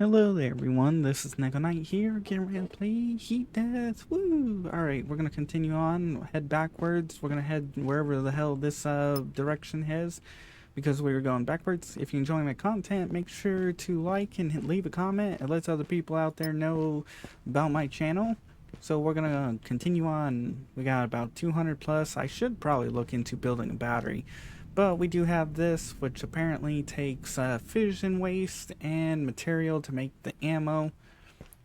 Hello there, everyone. This is Neko Knight here, getting ready to play Heat Death. Woo! Alright, we're gonna continue on, head backwards. We're gonna head wherever the hell this direction is, because we were going backwards. If you enjoy my content, make sure to like and leave a comment. It lets other people out there know about my channel. So we're gonna continue on. We got about 200 plus. I should probably look into building a battery. But we do have this, which apparently takes fission waste and material to make the ammo.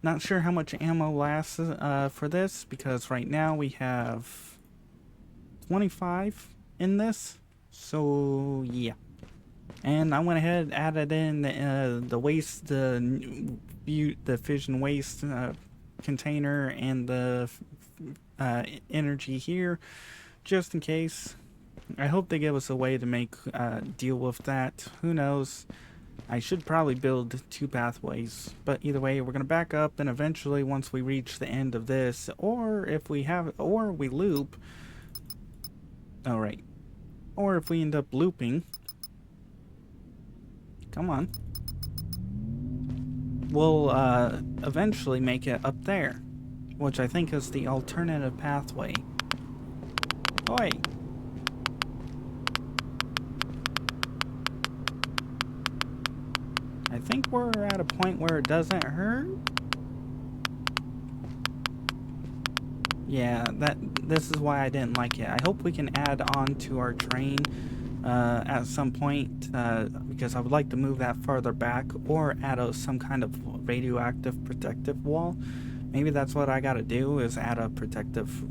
Not sure how much ammo lasts for this, because right now we have 25 in this. So yeah. And I went ahead and added in the waste, the fission waste container and the energy here, just in case. I hope they give us a way to make deal with that. Who knows? I should probably build 2 pathways, but either way, we're gonna back up, and eventually, once we reach the end of this, or if we have, or we loop. All right, or if we end up looping, come on, we'll eventually make it up there, which I think is the alternative pathway. Oi! I think we're at a point where it doesn't hurt. Yeah, this is why I didn't like it. I hope we can add on to our train at some point, because I would like to move that farther back, or add some kind of radioactive protective wall. Maybe that's what I gotta do, is add a protective,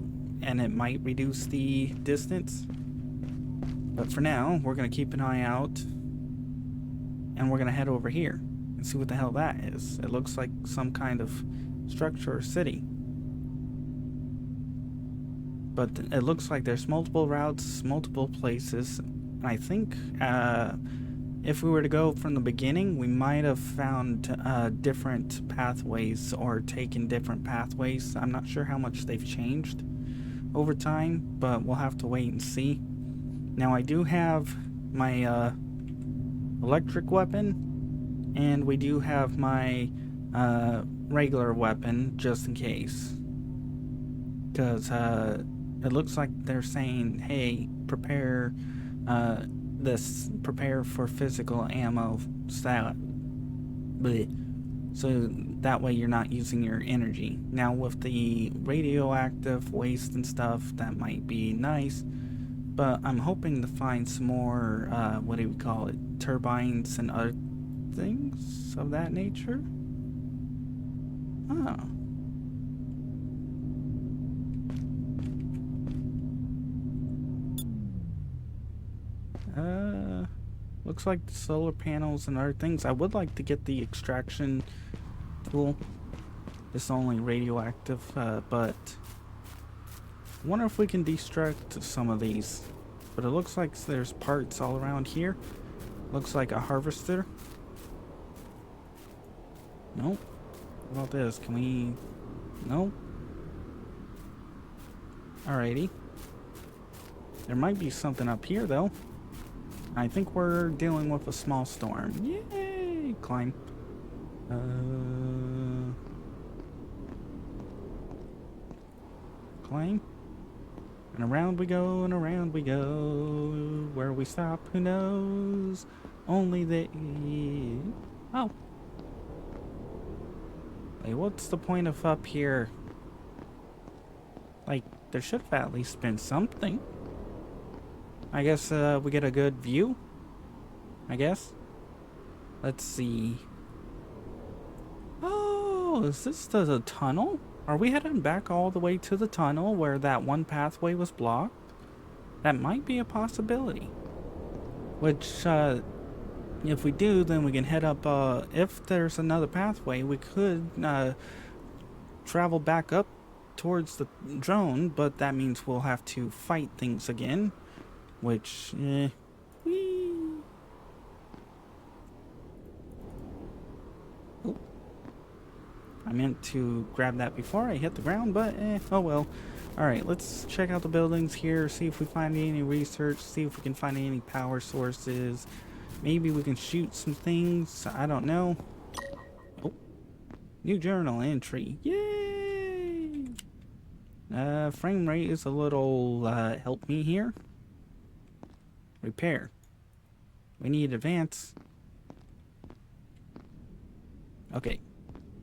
and it might reduce the distance. But for now, we're gonna keep an eye out. And we're gonna head over here and see what the hell that is. It looks like some kind of structure or city. But it looks like there's multiple routes, multiple places. And I think if we were to go from the beginning, we might have found different pathways or taken different pathways. I'm not sure how much they've changed over time, but we'll have to wait and see. Now I do have my electric weapon, and we do have my regular weapon, just in case, because it looks like they're saying, hey, prepare for physical ammo stat, so that way you're not using your energy. Now with the radioactive waste and stuff, that might be nice, but I'm hoping to find some more, what do we call it, turbines and other things of that nature. Oh. Looks like the solar panels and other things. I would like to get the extraction tool. It's only radioactive, but I wonder if we can destruct some of these. But it looks like there's parts all around here. Looks like a harvester. Nope. What about this? Can we... Nope. Alrighty. There might be something up here, though. I think we're dealing with a small storm. Yay! Climb. Climb. And around we go, and around we go. Where we stop, who knows? Only the... Oh. Hey, what's the point of up here? Like, there should have at least been something. I guess we get a good view, I guess. Let's see. Oh, is this the tunnel? Are we heading back all the way to the tunnel where that one pathway was blocked? That might be a possibility. Which, if we do, then we can head up, if there's another pathway, we could travel back up towards the drone, but that means we'll have to fight things again. Which, whee. Oh. I meant to grab that before I hit the ground, but oh well. Alright, let's check out the buildings here, see if we find any research, see if we can find any power sources. Maybe we can shoot some things, I don't know. Oh. New journal entry. Yay! Frame rate is a little, help me here. Repair. We need advance. Okay.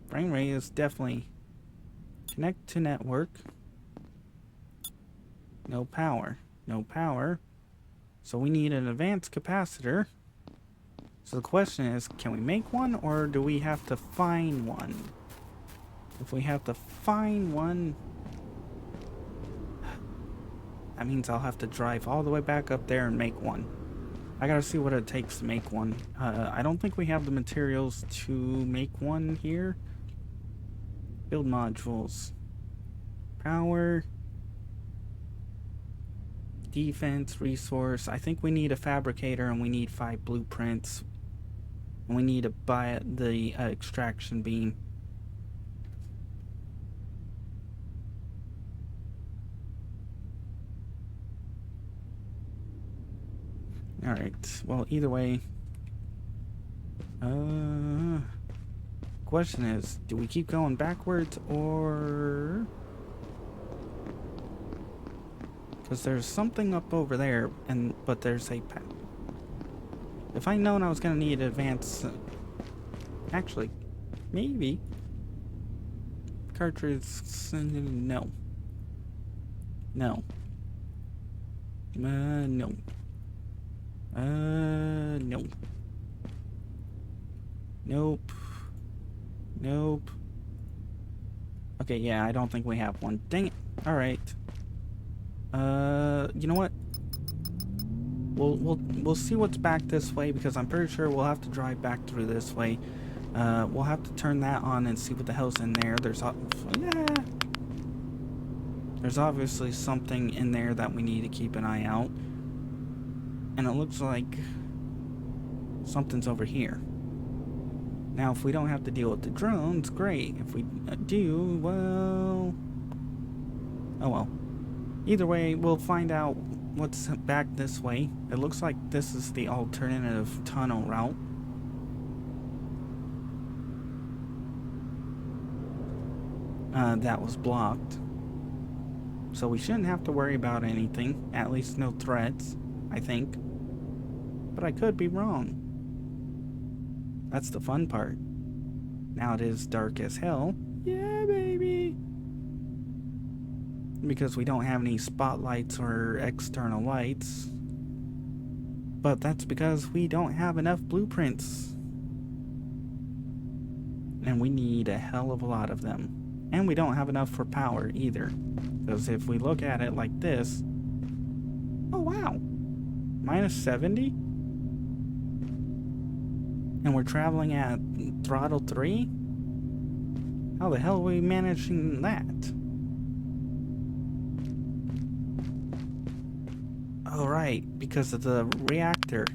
Frame rate is definitely... Connect to network. No power. No power. So we need an advanced capacitor. So the question is, can we make one or do we have to find one? If we have to find one, that means I'll have to drive all the way back up there and make one. I gotta see what it takes to make one. I don't think we have the materials to make one here. Build modules. Power. Defense, resource. I think we need a fabricator and we need 5 blueprints. And we need to buy the extraction beam. Alright, well, either way. Question is, do we keep going backwards or... Because there's something up over there, but there's a path. If I'd known I was going to need advance... actually, maybe. Cartridge... no. No. No. No. Nope. Nope. Okay, yeah, I don't think we have one. Dang it. Alright. You know what? We'll see what's back this way because I'm pretty sure we'll have to drive back through this way. We'll have to turn that on and see what the hell's in there. There's obviously something in there that we need to keep an eye out. And it looks like something's over here. Now, if we don't have to deal with the drones, great. If we do, well... oh well. Either way, we'll find out what's back this way. It looks like this is the alternative tunnel route. That was blocked. So we shouldn't have to worry about anything. At least no threats, I think. But I could be wrong. That's the fun part. Now it is dark as hell. Yeah, baby! Because we don't have any spotlights or external lights. But that's because we don't have enough blueprints. And we need a hell of a lot of them. And we don't have enough for power either. Because if we look at it like this... oh wow! Minus 70? And we're traveling at throttle 3? How the hell are we managing that? Oh right, because of the reactor.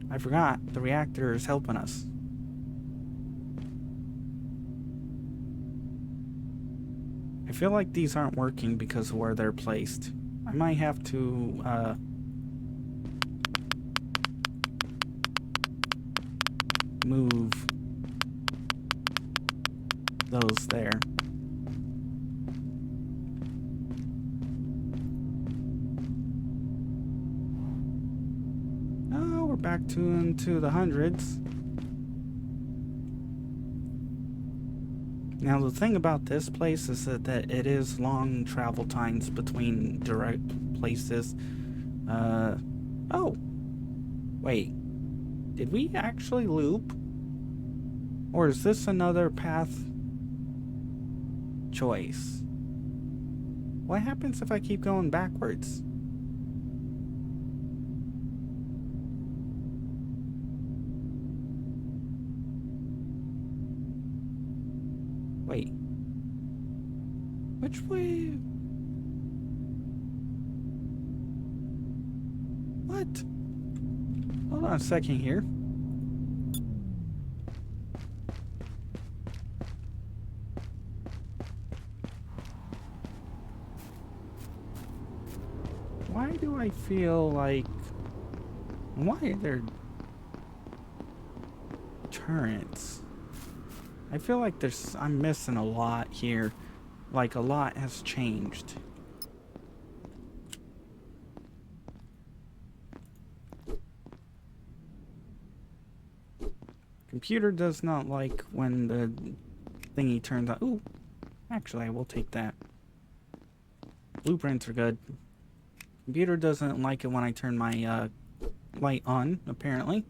I forgot, the reactor is helping us. I feel like these aren't working because of where they're placed. I might have to, move those there. Oh, we're back into the hundreds. Now the thing about this place is that it is long travel times between direct places. Oh, wait. Did we actually loop? Or is this another path choice? What happens if I keep going backwards? Wait. Which way? What? Hold on a second here. Why do I feel like... why are there turrets? I feel like I'm missing a lot here. Like, a lot has changed. Computer does not like when the thingy turns on. Ooh, actually, I will take that. Blueprints are good. Computer doesn't like it when I turn my light on, apparently.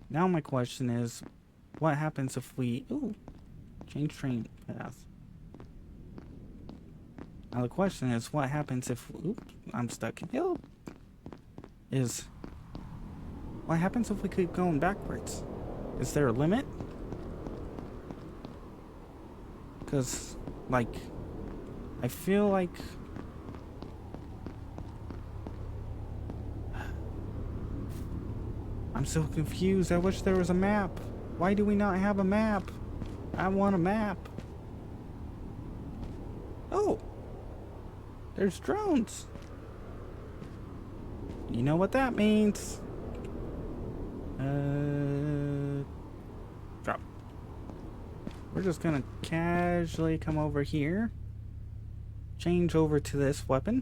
Now my question is, what happens if we... Ooh, change train path. Now the question is, what happens if... Oops, I'm stuck. Help! What happens if we keep going backwards? Is there a limit? Because, like, I feel like... I'm so confused. I wish there was a map. Why do we not have a map? I want a map. Oh! There's drones. You know what that means. Drop. We're just gonna casually come over here. Change over to this weapon.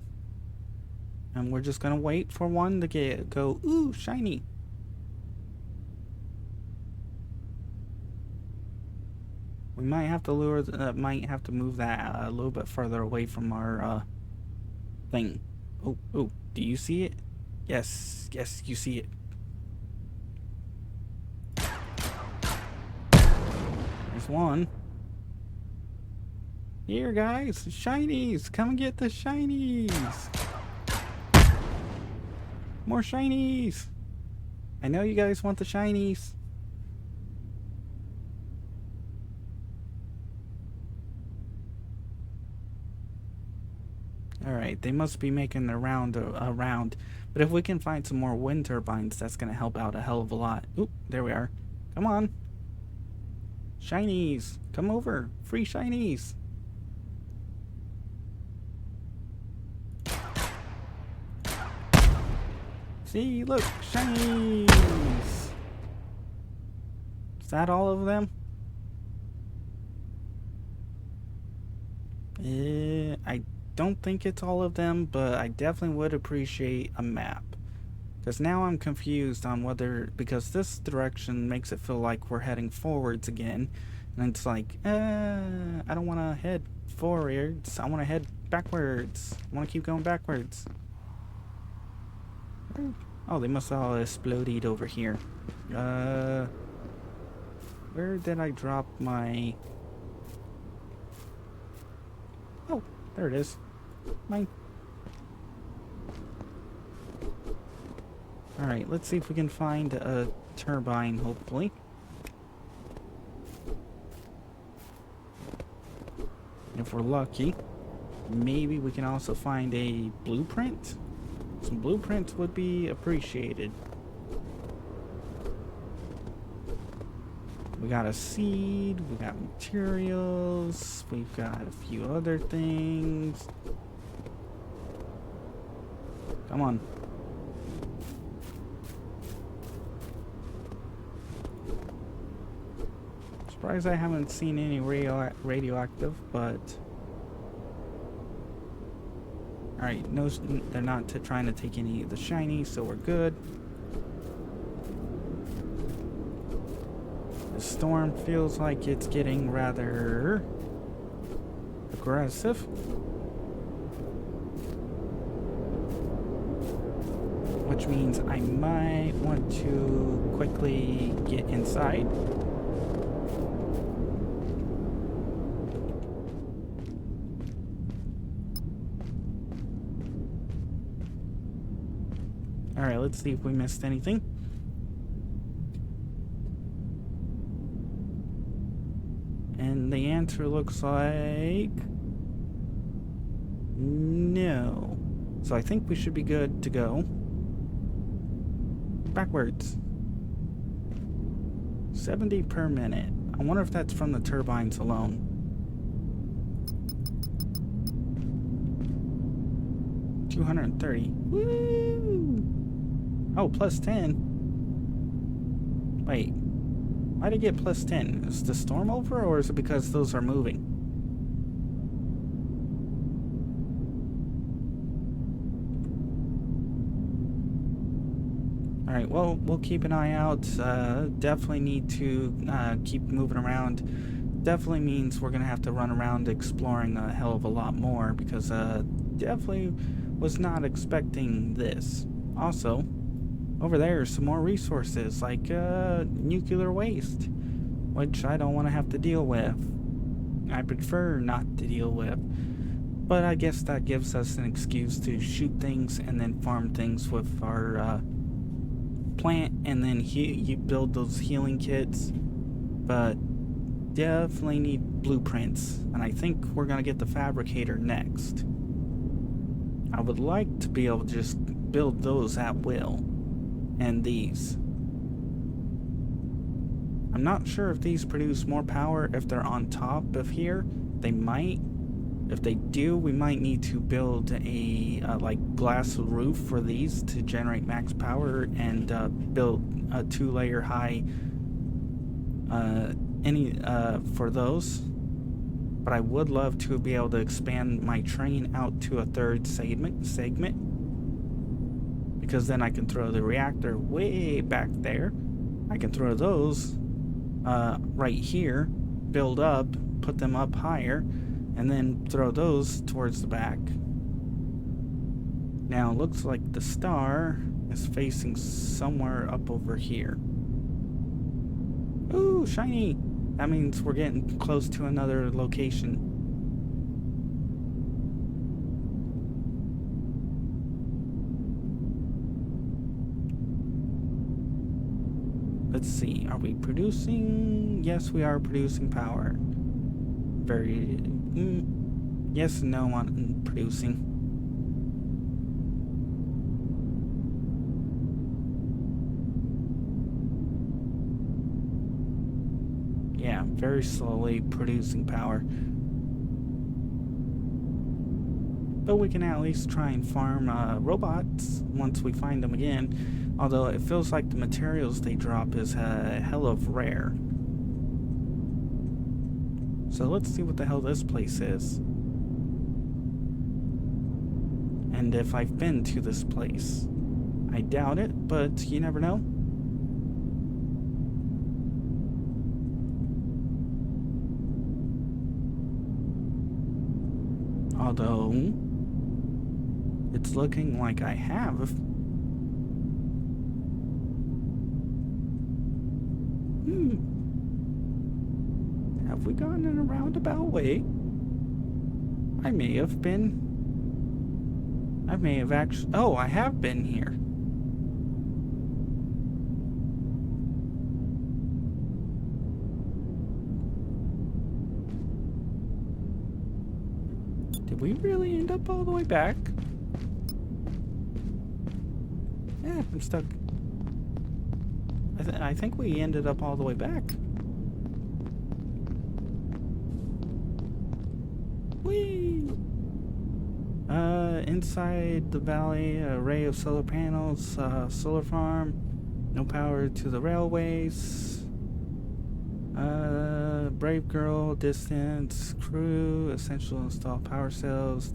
And we're just gonna wait for one to go, ooh, shiny. We might have to move that a little bit further away from our thing. Oh, do you see it? Yes, you see it. There's one. Here, guys, shinies! Come and get the shinies! More shinies! I know you guys want the shinies. Alright, they must be making their round around. But if we can find some more wind turbines, that's going to help out a hell of a lot. Oop, there we are. Come on. Shinies, come over. Free shinies. See, look, shinies. Is that all of them? I don't think it's all of them, but I definitely would appreciate a map. Because now I'm confused on whether... Because this direction makes it feel like we're heading forwards again. And it's like, I don't want to head forwards. I want to head backwards. I want to keep going backwards. Oh, they must all exploded over here. Where did I drop my... Oh, there it is. Mine. Alright, let's see if we can find a turbine, hopefully. If we're lucky, maybe we can also find a blueprint. Some blueprints would be appreciated. We got a seed, we got materials, we've got a few other things. Come on. Surprised I haven't seen any radioactive, but... Alright, no, they're not trying to take any of the shiny, so we're good. The storm feels like it's getting rather aggressive. Which means I might want to quickly get inside. Alright, let's see if we missed anything. And the answer looks like... no. So I think we should be good to go. Backwards. 70 per minute. I wonder if that's from the turbines alone. 230. Woo! Oh, plus 10. Wait. Why'd it get plus 10? Is the storm over, or is it because those are moving? Alright, well, we'll keep an eye out. Definitely need to keep moving around. Definitely means we're going to have to run around exploring a hell of a lot more, because definitely was not expecting this. Also, over there are some more resources, like nuclear waste, which I don't want to have to deal with. I prefer not to deal with. But I guess that gives us an excuse to shoot things and then farm things with our plant, and then you build those healing kits. But definitely need blueprints, and I think we're going to get the fabricator next. I would like to be able to just build those at will. And these. I'm not sure if these produce more power if they're on top of here. They might. If they do, we might need to build a like glass roof for these to generate max power, and build a 2-layer high for those. But I would love to be able to expand my train out to a 3rd segment, because then I can throw the reactor way back there. I can throw those right here, build up, put them up higher, and then throw those towards the back. Now it looks like the star is facing somewhere up over here. Ooh, shiny! That means we're getting close to another location. Let's see, are we producing? Yes, we are producing power. Very... yes and no on producing. Yeah, very slowly producing power. But we can at least try and farm robots once we find them again. Although it feels like the materials they drop is a hell of rare. So let's see what the hell this place is. And if I've been to this place. I doubt it, but you never know. Although, it's looking like I have. Have we gone in a roundabout way? I may have been. I may have actually... oh, I have been here. Did we really end up all the way back? Yeah, I'm stuck. I think we ended up all the way back. Whee! Inside the valley, array of solar panels, solar farm, no power to the railways. Brave girl, distance, crew, essential install power cells,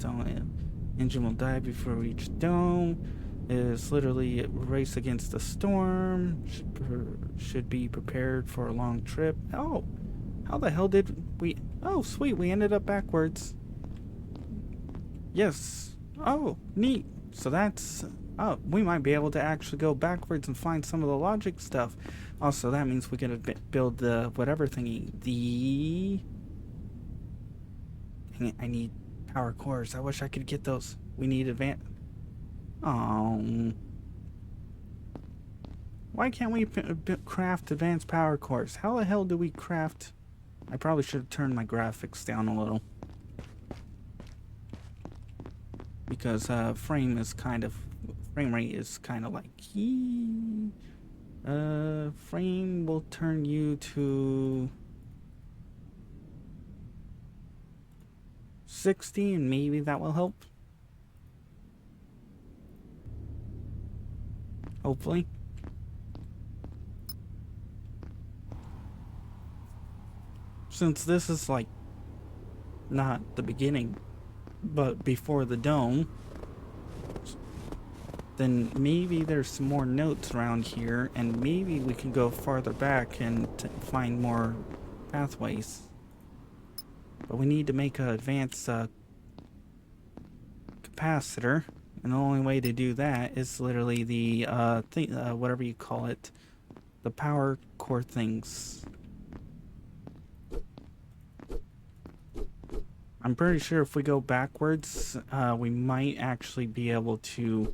engine will die before we reach dome. Is literally a race against the storm. Should be prepared for a long trip. Oh, how the hell did we... oh, sweet, we ended up backwards. Yes. Oh, neat. So that's... oh, we might be able to actually go backwards and find some of the logic stuff. Also, that means we can build the whatever thingy. Dang it, I need power cores. I wish I could get those. We need advanced... oh. Why can't we craft advanced power cores? How the hell do we craft... I probably should have turned my graphics down a little. Because frame rate is kind of like... frame will turn you to 60, and maybe that will help. hopefully. Since this is like not the beginning, but before the dome, then maybe there's some more notes around here, and maybe we can go farther back and find more pathways. But we need to make an advanced capacitor, and the only way to do that is literally the whatever you call it, the power core things. I'm pretty sure if we go backwards, we might actually be able to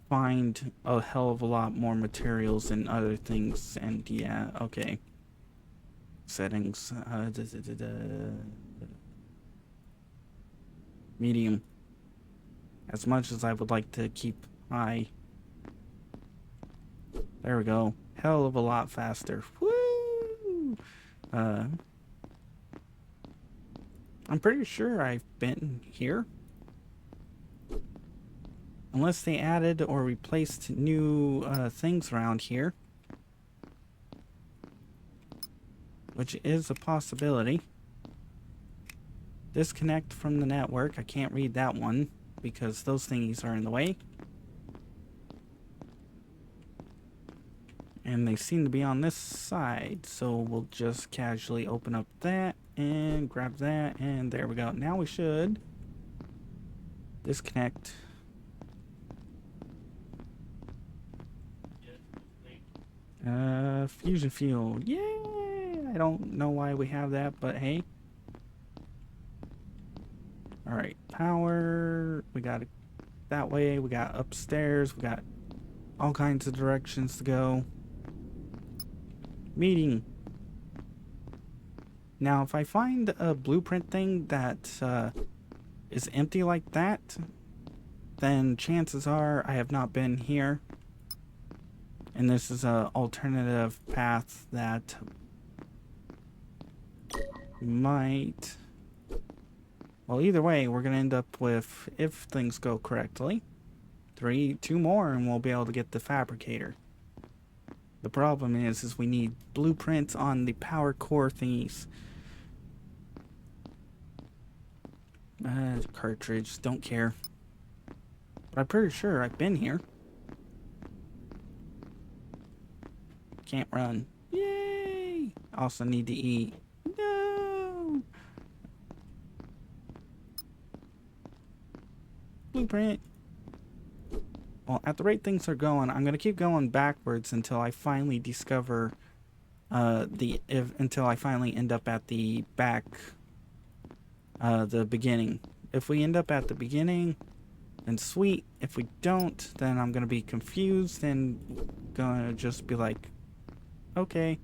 find a hell of a lot more materials and other things. And yeah, okay. Settings. Medium. As much as I would like to keep high. There we go. Hell of a lot faster. Woo! I'm pretty sure I've been here. Unless they added or replaced new things around here. Which is a possibility. Disconnect from the network. I can't read that one because those thingies are in the way. And they seem to be on this side, so we'll just casually open up that and grab that, and there we go. Now we should disconnect. Fusion fuel. Yay! I don't know why we have that, but hey. Alright, power. We got it that way. We got upstairs. We got all kinds of directions to go. Meeting. Now, if I find a blueprint thing that is empty like that, then chances are I have not been here. And this is an alternative path that might... Well, either way, we're going to end up with, if things go correctly, 2 more and we'll be able to get the fabricator. The problem is we need blueprints on the power core thingies. Cartridge, don't care. But I'm pretty sure I've been here. Can't run. Yay! Also need to eat. No! Blueprint. Well, at the rate things are going, I'm gonna keep going backwards until I finally discover until I finally end up at the the beginning. If we end up at the beginning, then sweet. If we don't, then I'm gonna be confused and gonna just be like, okay.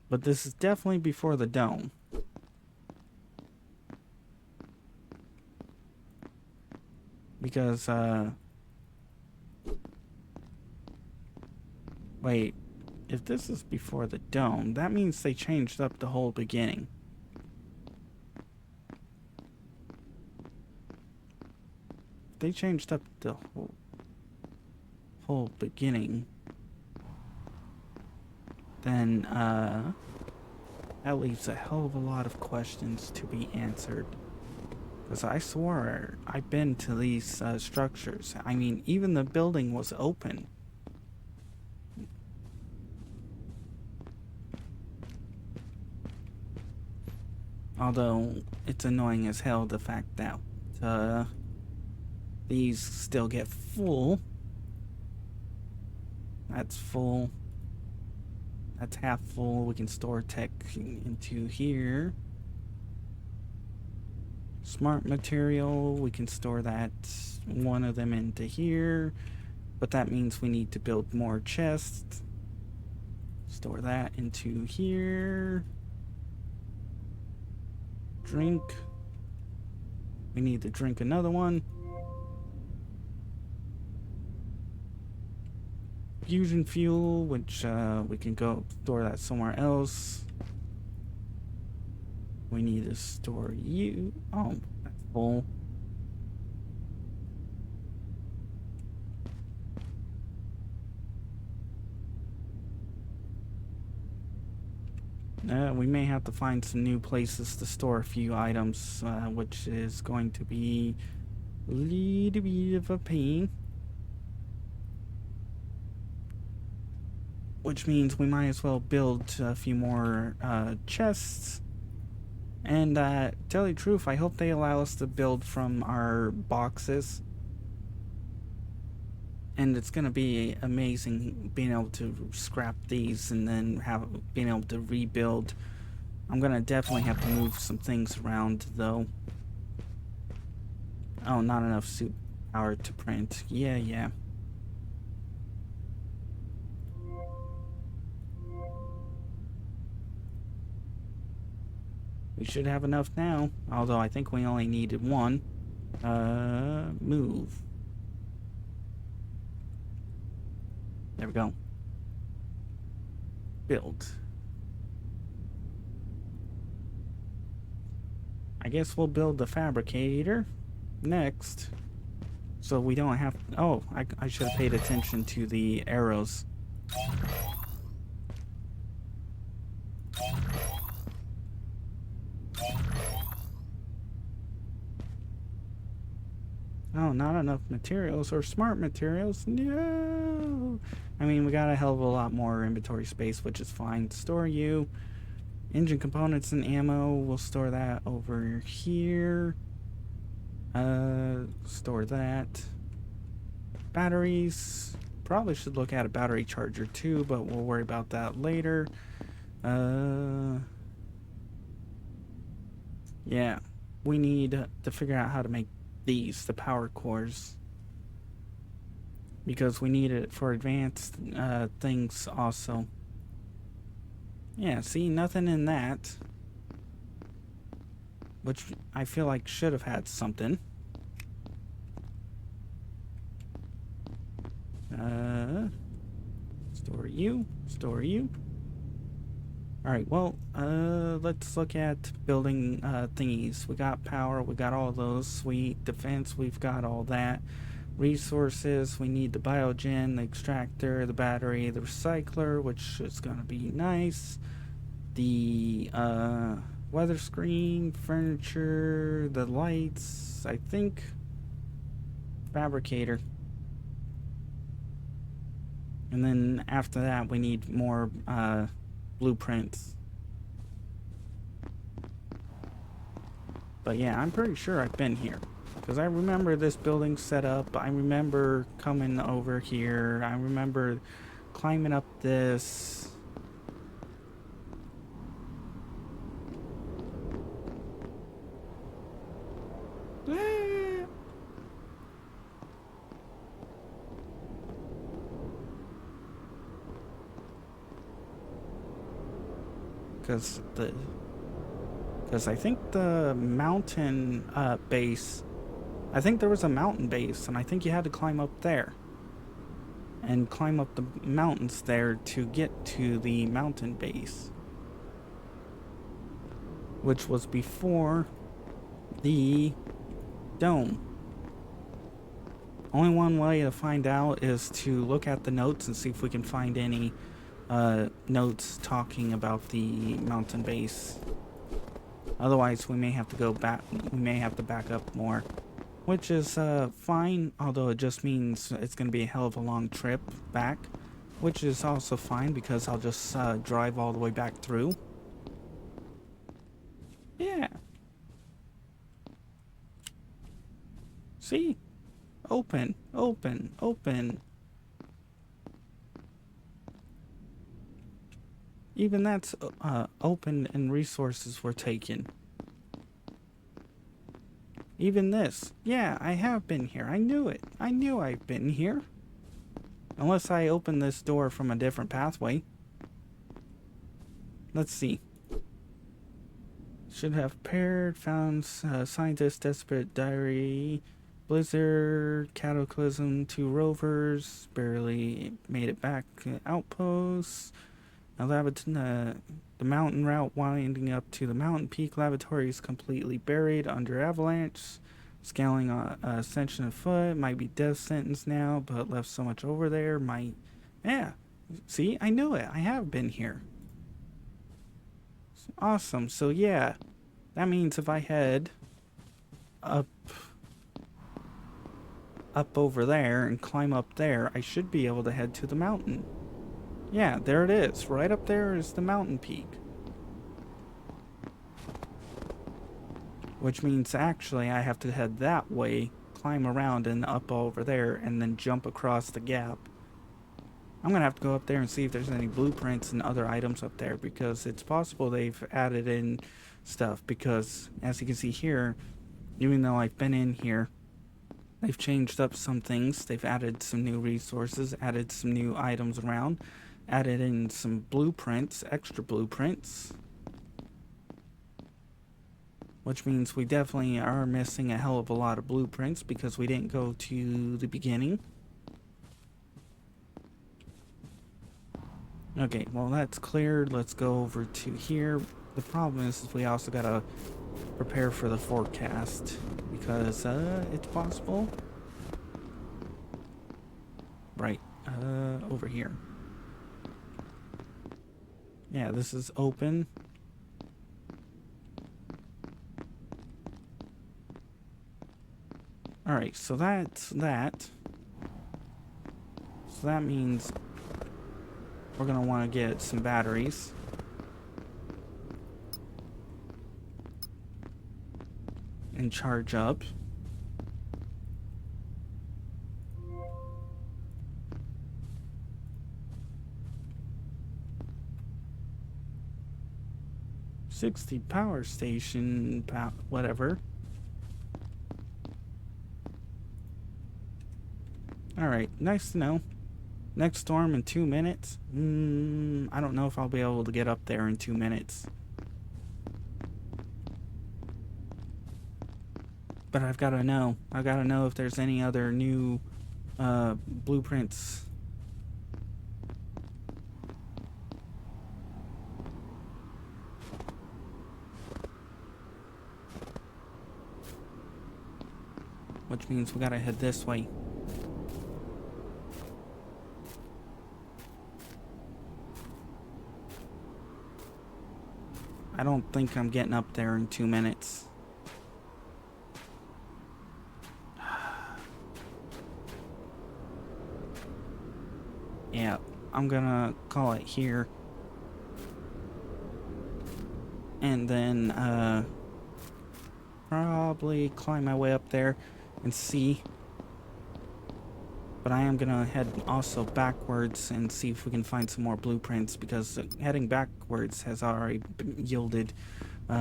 But this is definitely before the dome. Because, wait, if this is before the dome, that means they changed up the whole beginning. They changed up the whole beginning, then, that leaves a hell of a lot of questions to be answered. Because I swore I've been to these structures. I mean, even the building was open. Although, it's annoying as hell the fact that these still get full. That's full. That's half full. We can store tech into here. Smart material, we can store that, one of them into here, but that means we need to build more chests. Store that into here. Drink. We need to drink another one. Fusion fuel, which we can go store that somewhere else. We need to store you. Oh, that's full. We may have to find some new places to store a few items, which is going to be a little bit of a pain. Which means we might as well build a few more chests. And tell you the truth, I hope they allow us to build from our boxes. And it's gonna be amazing being able to scrap these and then being able to rebuild. I'm gonna definitely have to move some things around though. Oh, not enough suit power to print. Yeah. We should have enough now, although I think we only needed one. Move. There we go. Build. I guess we'll build the fabricator next. So we don't have... Oh, I should have paid attention to the arrows. Oh, not enough materials or smart materials. No. I mean, we got a hell of a lot more inventory space, which is fine. Store you. Engine components and ammo. We'll store that over here. Store that. Batteries. Probably should look at a battery charger too, but we'll worry about that later. Yeah. We need to figure out how to make these, the power cores, because we need it for advanced things also. Yeah, see, nothing in that, which I feel like should have had something. Store you. Alright, well, let's look at building thingies. We got power, we got all those. Sweet. Defense, we've got all that. Resources, we need the biogen, the extractor, the battery, the recycler, which is gonna be nice. The weather screen, furniture, the lights, I think. Fabricator. And then after that, we need more blueprints. But yeah, I'm pretty sure I've been here, because I remember this building set up. I remember coming over here. I remember climbing up this. Because I think the mountain base, I think there was a mountain base, and I think you had to climb up there and climb up the mountains there to get to the mountain base, which was before the dome. Only one way to find out is to look at the notes and see if we can find any notes talking about the mountain base. Otherwise, we may have to go back. We may have to back up more, which is fine. Although it just means it's going to be a hell of a long trip back, which is also fine because I'll just drive all the way back through. Yeah. See? Open. Even that's open and resources were taken. Even this. Yeah, I have been here. I knew it. I knew I've been here. Unless I open this door from a different pathway. Let's see. Should have paired, found scientist, desperate diary, blizzard, cataclysm, 2 rovers, barely made it back, outposts. The mountain route winding up to the mountain peak lavatory is completely buried under avalanche. Scaling a ascension of foot might be death sentence now, but left so much over there might. Yeah, see, I knew it. I have been here. Awesome. So yeah, that means if I head up over there and climb up there, I should be able to head to the mountain. Yeah, there it is. Right up there is the mountain peak. Which means actually I have to head that way, climb around and up over there, and then jump across the gap. I'm going to have to go up there and see if there's any blueprints and other items up there, because it's possible they've added in stuff, because as you can see here, even though I've been in here, they've changed up some things. They've added some new resources, added some new items around, added in some blueprints, extra blueprints. Which means we definitely are missing a hell of a lot of blueprints because we didn't go to the beginning. Okay, well that's cleared. Let's go over to here. The problem is we also gotta prepare for the forecast because it's possible. Right, over here. Yeah, this is open. Alright, so that's that. So that means we're going to want to get some batteries. And charge up. $60 power station, whatever. Alright, nice to know. Next storm in 2 minutes? I don't know if I'll be able to get up there in 2 minutes. But I've got to know. I've got to know if there's any other new blueprints. Which means we got to head this way. I don't think I'm getting up there in 2 minutes. Yeah, I'm gonna call it here. And then, probably climb my way up there and see. But I am gonna head also backwards and see if we can find some more blueprints, because heading backwards has already yielded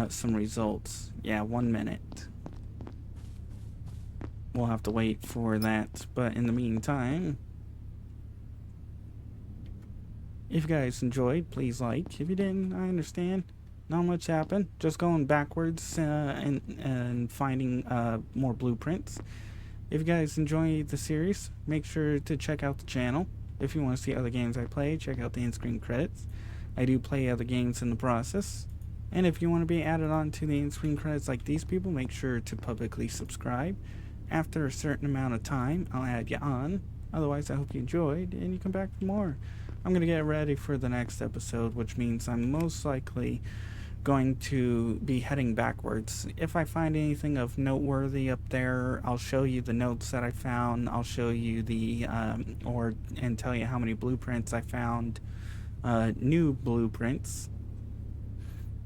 some results. Yeah, 1 minute. We'll have to wait for that, but in the meantime, if you guys enjoyed, please like. If you didn't, I understand. Not much happened. Just going backwards and finding more blueprints. If you guys enjoy the series, make sure to check out the channel. If you want to see other games I play, check out the in-screen credits. I do play other games in the process. And if you want to be added on to the in-screen credits like these people, make sure to publicly subscribe. After a certain amount of time, I'll add you on. Otherwise, I hope you enjoyed and you come back for more. I'm going to get ready for the next episode, which means I'm most likely going to be heading backwards. If I find anything of noteworthy up there, I'll show you the notes that I found. I'll show you the and tell you how many blueprints I found, new blueprints,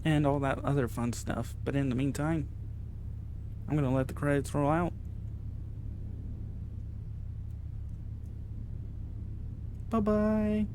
and all that other fun stuff. But in the meantime, I'm gonna let the credits roll out. Bye bye.